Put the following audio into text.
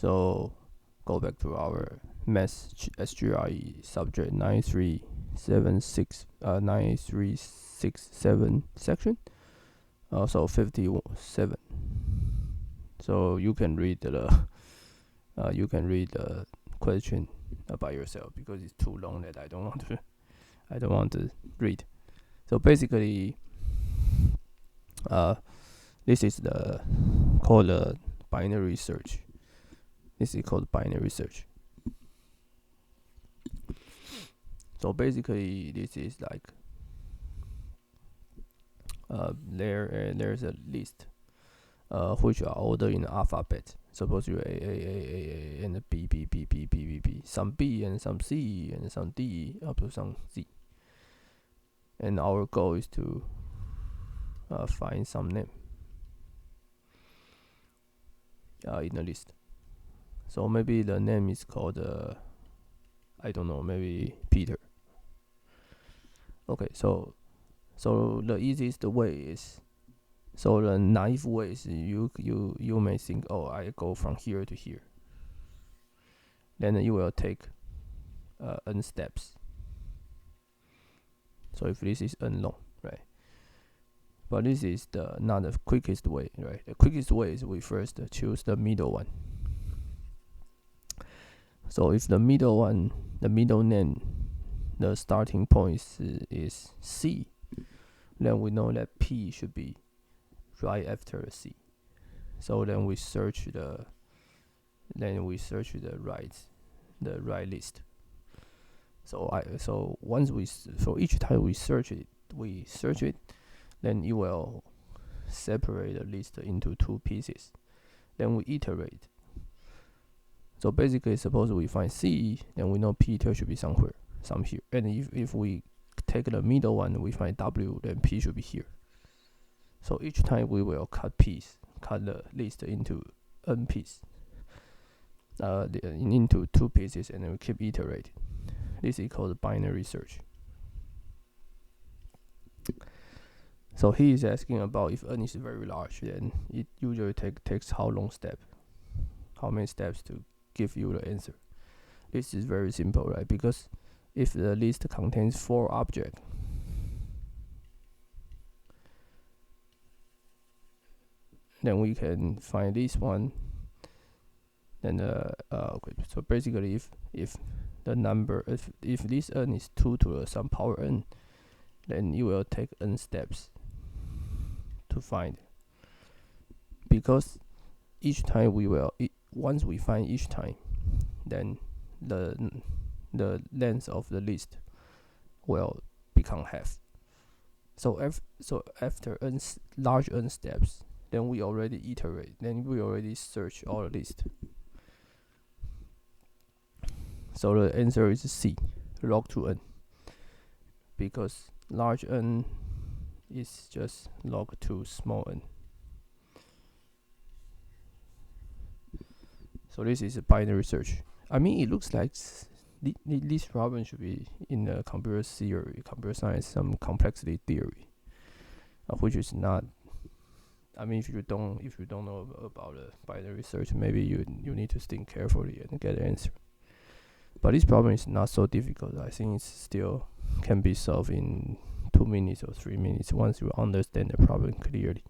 So go back to our math SGRE subject 9367 section. So 57. So you can read the question by yourself because it's too long that I don't want to read. So basically, this is called binary search. This is called binary search. So basically, this is like there's a list which are ordered in alphabet. Suppose you A and B, some B and some C and some D up to some Z. And our goal is to find some name in the list. So maybe the name is called I don't know, maybe Peter. Okay, so the easiest way is, so the naive way is you may think, oh, I go from here to here. Then you will take n steps. So if this is n long, right? But this is not the quickest way, right? The quickest way is we first choose the middle one. So if the middle name, the starting point is C, then we know that P should be right after C. So then we search the right list. So each time we search it, then you will separate the list into two pieces. Then we iterate. So basically, suppose we find C, then we know Peter should be some here. And if we take the middle one, we find W, then P should be here. So each time we will cut the list into n pieces, into two pieces, and then we keep iterating. This is called binary search. So he is asking about if n is very large, then it usually takes how many steps to give you the answer. This is very simple, right? Because if the list contains 4 objects, then we can find this one. Then okay. So basically, if the number if this n is 2 to some power n, then you will take n steps to find. Because each time once we find each time, then the length of the list will become half. So after large n steps, then we already iterate. Then we already search all the list. So the answer is C, log to n, because large n is just log to small n. So this is a binary search. I mean, it looks like this problem should be in the computer science, some complexity theory, which is not. I mean, if you don't know about binary search, maybe you need to think carefully and get an answer. But this problem is not so difficult. I think it still can be solved in 2 minutes or 3 minutes once you understand the problem clearly.